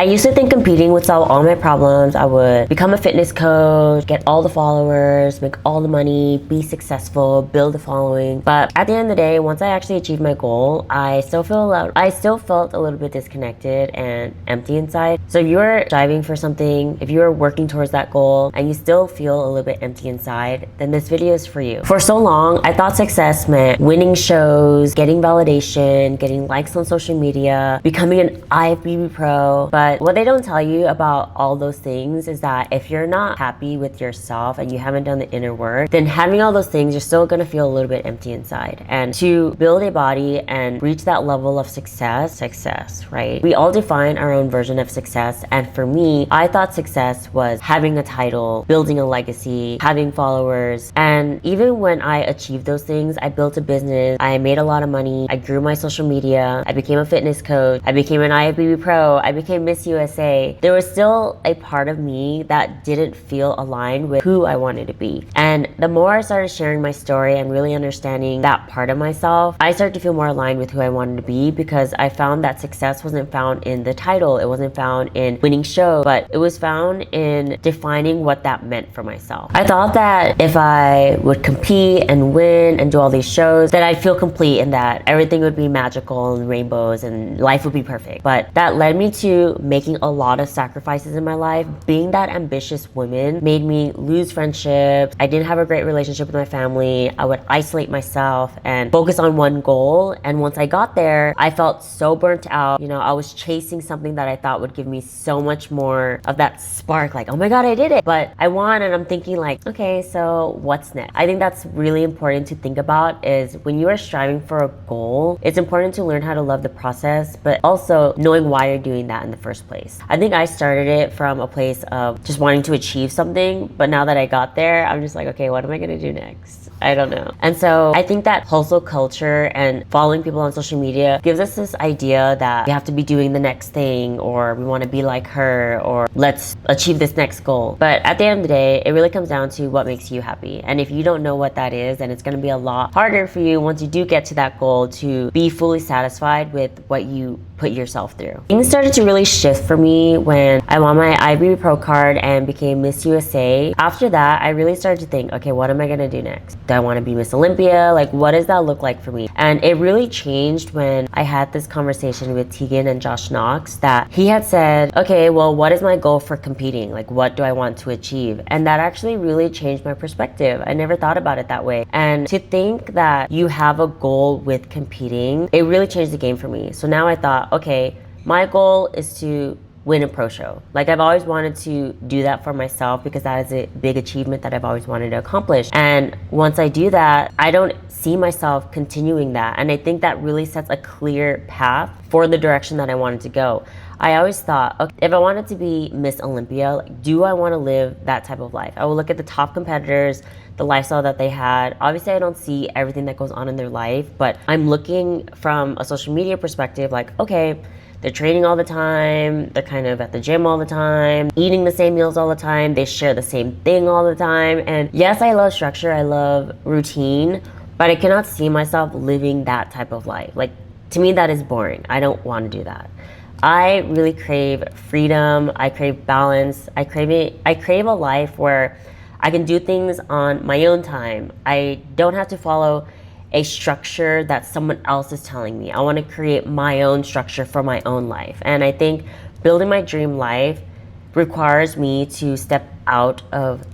I used to think competing would solve all my problems. I would become a fitness coach, get all the followers, make all the money, be successful, build a following. But at the end of the day, once I actually achieved my goal, I still felt a little bit disconnected and empty inside. So if you're striving for something, if you're working towards that goal and you still feel a little bit empty inside, then this video is for you. For so long, I thought success meant winning shows, getting validation, getting likes on social media, becoming an IFBB pro. But what they don't tell you about all those things is that if you're not happy with yourself and you haven't done the inner work, then having all those things, you're still gonna feel a little bit empty inside. And to build a body and reach that level of success, right? We all define our own version of success. And for me, I thought success was having a title, building a legacy, having followers. And even when I achieved those things, I built a business, I made a lot of money, I grew my social media, I became a fitness coach, I became an IFBB pro, I became Miss USA, there was still a part of me that didn't feel aligned with who I wanted to be. And the more I started sharing my story and really understanding that part of myself, I started to feel more aligned with who I wanted to be, because I found that success wasn't found in the title, it wasn't found in winning shows, but it was found in defining what that meant for myself. I thought that if I would compete and win and do all these shows, that I'd feel complete and that everything would be magical and rainbows and life would be perfect. But that led me to making a lot of sacrifices in my life. Being that ambitious woman made me lose friendships. I didn't have a great relationship with my family. I would isolate myself and focus on one goal. And once I got there, I felt so burnt out. You know, I was chasing something that I thought would give me so much more of that spark, like, oh my God, I did it. But I won, and I'm thinking like, okay, so what's next? I think that's really important to think about, is when you are striving for a goal, it's important to learn how to love the process, but also knowing why you're doing that in the first place. I think I started it from a place of just wanting to achieve something, but now that I got there, I'm just like, okay, what am I gonna do next? I don't know. And so I think that hustle culture and following people on social media gives us this idea that we have to be doing the next thing, or we want to be like her, or let's achieve this next goal. But at the end of the day, it really comes down to what makes you happy. And if you don't know what that is, then it's going to be a lot harder for you once you do get to that goal to be fully satisfied with what you put yourself through. Things started to really shift for me when I won my IFBB Pro card and became Miss USA. After that, I really started to think, okay, what am I gonna do next? Do I wanna be Miss Olympia? Like, what does that look like for me? And it really changed when I had this conversation with Tegan and Josh Knox, that he had said, okay, well, what is my goal for competing? Like, what do I want to achieve? And that actually really changed my perspective. I never thought about it that way. And to think that you have a goal with competing, it really changed the game for me. So now I thought, okay, my goal is to win a pro show. Like, I've always wanted to do that for myself, because that is a big achievement that I've always wanted to accomplish. And once I do that, I don't see myself continuing that. And I think that really sets a clear path for the direction that I wanted to go. I always thought, okay, if I wanted to be Miss Olympia, like, do I want to live that type of life? I will look at the top competitors, the lifestyle that they had. Obviously, I don't see everything that goes on in their life, but I'm looking from a social media perspective, like, okay, they're training all the time, they're kind of at the gym all the time, eating the same meals all the time, they share the same thing all the time. And yes, I love structure, I love routine, but I cannot see myself living that type of life. Like, to me, that is boring. I don't want to do that. I really crave freedom, I crave balance, I crave a life where I can do things on my own time. I don't have to follow a structure that someone else is telling me. I want to create my own structure for my own life. And I think building my dream life requires me to step out of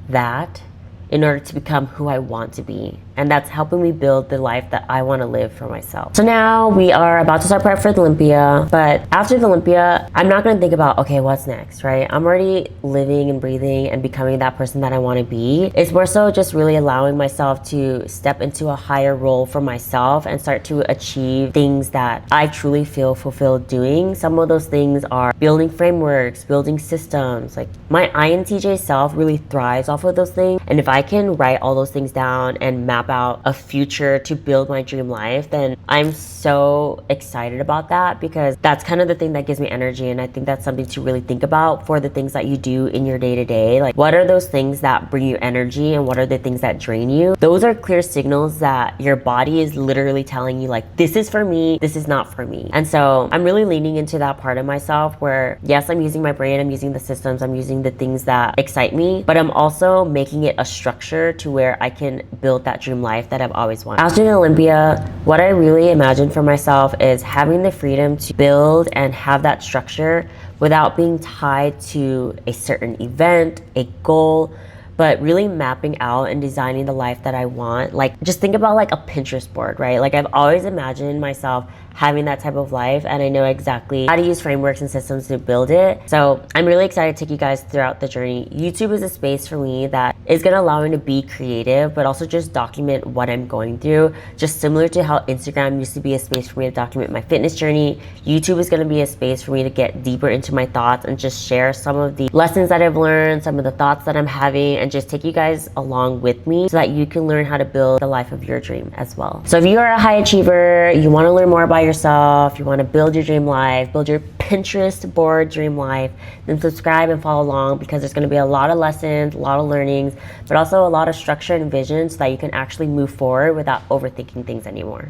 that in order to become who I want to be. And that's helping me build the life that I want to live for myself. So now we are about to start prep for the Olympia, but after the Olympia, I'm not going to think about, okay, what's next, right? I'm already living and breathing and becoming that person that I want to be. It's more so just really allowing myself to step into a higher role for myself and start to achieve things that I truly feel fulfilled doing. Some of those things are building frameworks, building systems. Like, my INTJ self really thrives off of those things. And if I can write all those things down and map out a future to build my dream life, then I'm so excited about that, because that's kind of the thing that gives me energy. And I think that's something to really think about for the things that you do in your day-to-day. Like, what are those things that bring you energy and what are the things that drain you? Those are clear signals that your body is literally telling you, like, this is for me, this is not for me. And so I'm really leaning into that part of myself where, yes, I'm using my brain, I'm using the systems, I'm using the things that excite me, but I'm also making it a structure to where I can build that dream life that I've always wanted. After Olympia, what I really imagine for myself is having the freedom to build and have that structure without being tied to a certain event, a goal, but really mapping out and designing the life that I want. Like, just think about like a Pinterest board, right? Like, I've always imagined myself having that type of life, and I know exactly how to use frameworks and systems to build it. So I'm really excited to take you guys throughout the journey. YouTube is a space for me that is gonna allow me to be creative, but also just document what I'm going through. Just similar to how Instagram used to be a space for me to document my fitness journey, YouTube is gonna be a space for me to get deeper into my thoughts and just share some of the lessons that I've learned, some of the thoughts that I'm having, and just take you guys along with me so that you can learn how to build the life of your dream as well. So if you are a high achiever, you wanna learn more about yourself, you want to build your dream life, build your Pinterest board dream life, then subscribe and follow along, because there's going to be a lot of lessons, a lot of learnings, but also a lot of structure and vision so that you can actually move forward without overthinking things anymore.